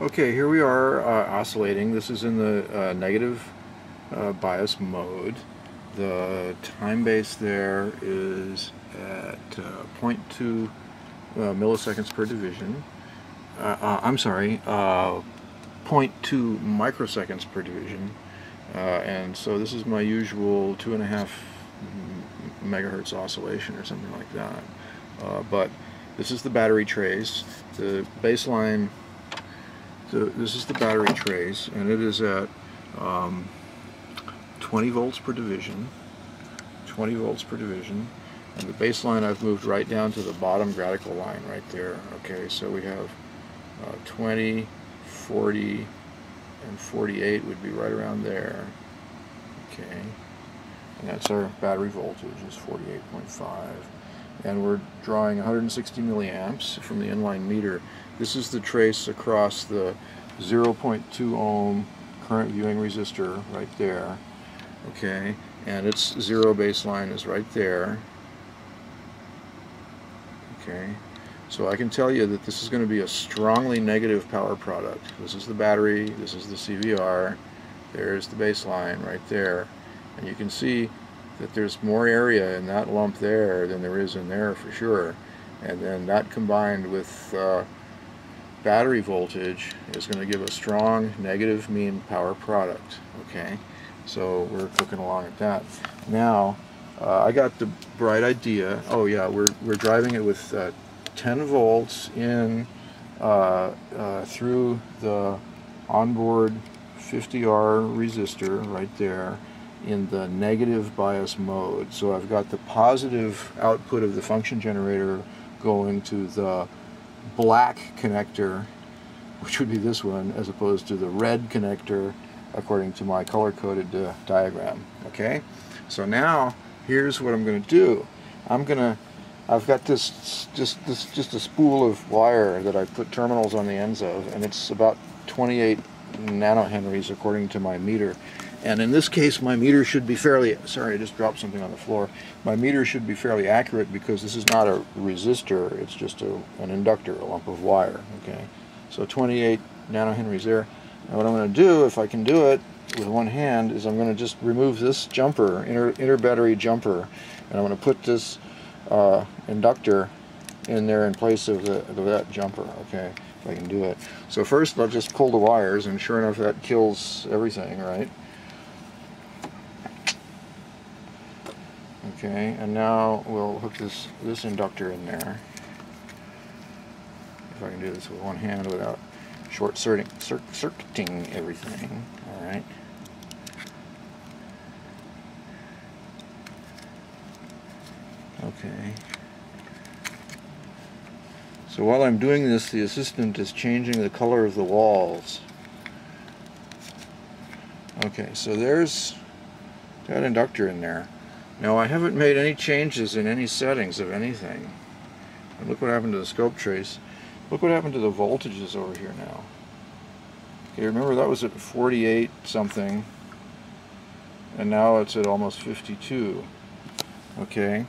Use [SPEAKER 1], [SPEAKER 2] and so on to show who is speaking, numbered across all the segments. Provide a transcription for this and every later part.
[SPEAKER 1] Okay, here we are oscillating. This is in the negative bias mode. The time base there is at 0.2 milliseconds per division. I'm sorry, 0.2 microseconds per division. And so this is my usual 2.5 megahertz oscillation or something like that. But this is the battery trace. The baseline. So this is the battery trace, and it is at 20 volts per division. 20 volts per division. And the baseline I've moved right down to the bottom radical line right there. Okay, so we have 20, 40, and 48 would be right around there. Okay, and that's our battery voltage is 48.5. And we're drawing 160 milliamps from the inline meter. This is the trace across the 0.2 ohm current viewing resistor right there. Okay, and its zero baseline is right there. Okay, so I can tell you that this is going to be a strongly negative power product. This is the battery, this is the CVR, there's the baseline right there, and you can see that there's more area in that lump there than there is in there for sure. And then that combined with battery voltage is going to give a strong negative mean power product. Okay, so we're cooking along at that. Now I got the bright idea. Oh yeah, we're driving it with 10 volts in through the onboard 50R resistor right there in the negative bias mode. So I've got the positive output of the function generator going to the black connector, which would be this one, as opposed to the red connector according to my color-coded diagram. Okay, so now here's what I'm going to do. I've got this just a spool of wire that I put terminals on the ends of, and it's about 28 nanohenries according to my meter. And in this case, my meter should be fairly, sorry, I just dropped something on the floor. My meter should be fairly accurate because this is not a resistor, it's just an inductor, a lump of wire. Okay, so 28 nanohenries there. Now what I'm going to do, if I can do it with one hand, is I'm going to just remove this jumper, interbattery jumper, and I'm going to put this inductor in there in place of that jumper. Okay, if I can do it. So first I'll just pull the wires, and sure enough that kills everything, right? Okay, and now we'll hook this inductor in there. If I can do this with one hand without circuiting everything. All right. Okay. So while I'm doing this, the assistant is changing the color of the walls. Okay, so there's that inductor in there. Now I haven't made any changes in any settings of anything. And look what happened to the scope trace. Look what happened to the voltages over here now. Okay, remember that was at 48 something, and now it's at almost 52. Okay,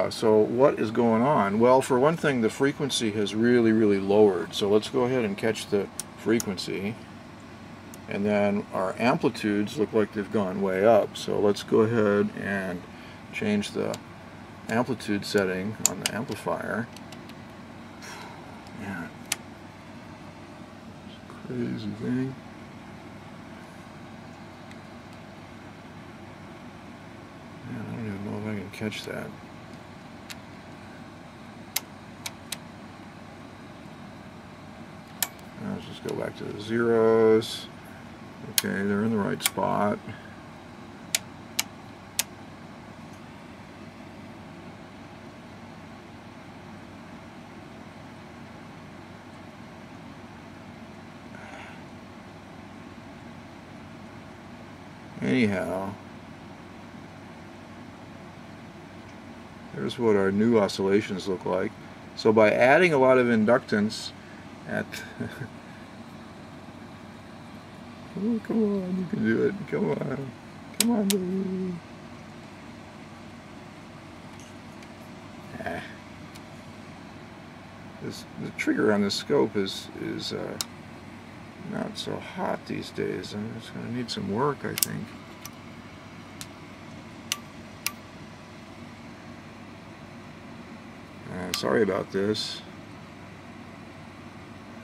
[SPEAKER 1] so what is going on? Well, for one thing, the frequency has really lowered. So let's go ahead and catch the frequency. And then our amplitudes look like they've gone way up. So let's go ahead and change the amplitude setting on the amplifier. Man, it's a crazy thing. Man, I don't even know if I can catch that. Now let's just go back to the zeros. Okay, they're in the right spot. Anyhow, there's what our new oscillations look like. So by adding a lot of inductance at oh, come on, you can do it. Come on. Come on, baby. The trigger on this scope is not so hot these days. I'm just going to need some work, I think. Sorry about this.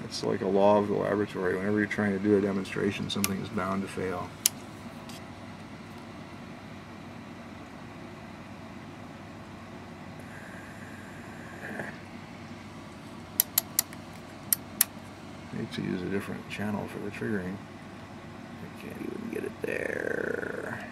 [SPEAKER 1] It's like a law of the laboratory. Whenever you're trying to do a demonstration, something is bound to fail. I need to use a different channel for the triggering. I can't even get it there.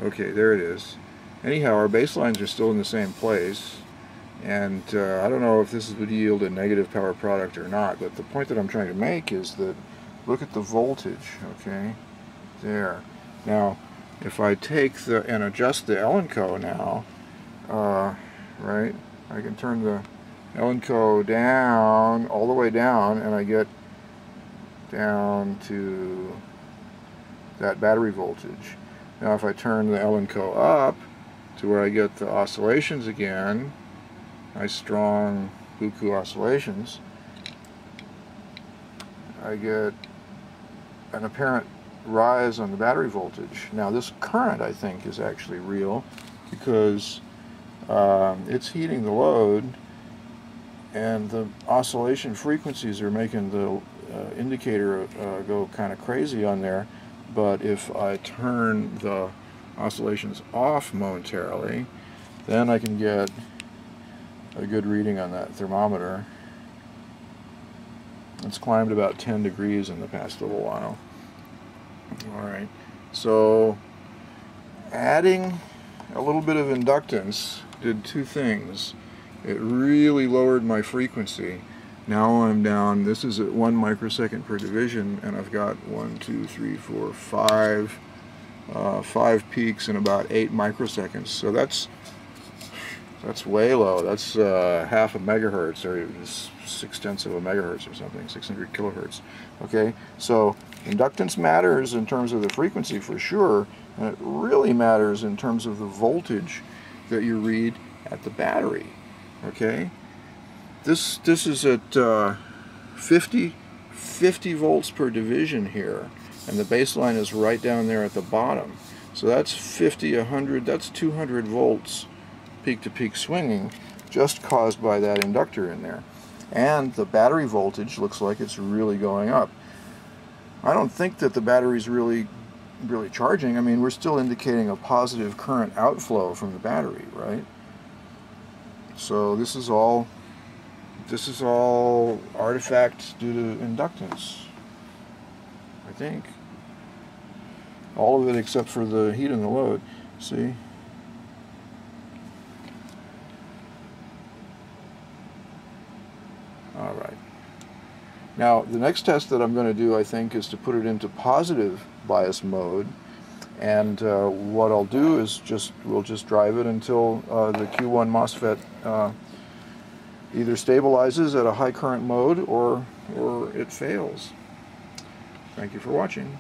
[SPEAKER 1] Okay, there it is. Anyhow, our baselines are still in the same place, and I don't know if this would yield a negative power product or not, but the point that I'm trying to make is that look at the voltage, okay, there. Now, if I take and adjust the Elenco now, right, I can turn the Elenco down, all the way down, and I get down to that battery voltage. Now if I turn the Elenco up to where I get the oscillations again, nice strong buku oscillations, I get an apparent rise on the battery voltage. Now this current, I think, is actually real because it's heating the load, and the oscillation frequencies are making the indicator go kind of crazy on there. But if I turn the oscillations off momentarily, then I can get a good reading on that thermometer. It's climbed about 10 degrees in the past little while. Alright, so adding a little bit of inductance did two things. It really lowered my frequency. Now I'm down, this is at 1 microsecond per division, and I've got 5 peaks in about 8 microseconds. So that's way low. That's half a megahertz, or 0.6 of a megahertz or something, 600 kilohertz. Okay, so inductance matters in terms of the frequency for sure, and it really matters in terms of the voltage that you read at the battery. Okay. This is at 50 volts per division here, and the baseline is right down there at the bottom. So that's 50, 100, that's 200 volts peak-to-peak swinging just caused by that inductor in there. And the battery voltage looks like it's really going up. I don't think that the battery's really charging. I mean, we're still indicating a positive current outflow from the battery, right? So this is all artifacts due to inductance, I think. All of it except for the heat and the load. See? Alright. Now, the next test that I'm going to do, I think, is to put it into positive bias mode. And what I'll do is we'll just drive it until the Q1 MOSFET either stabilizes at a high current mode or it fails. Thank you for watching.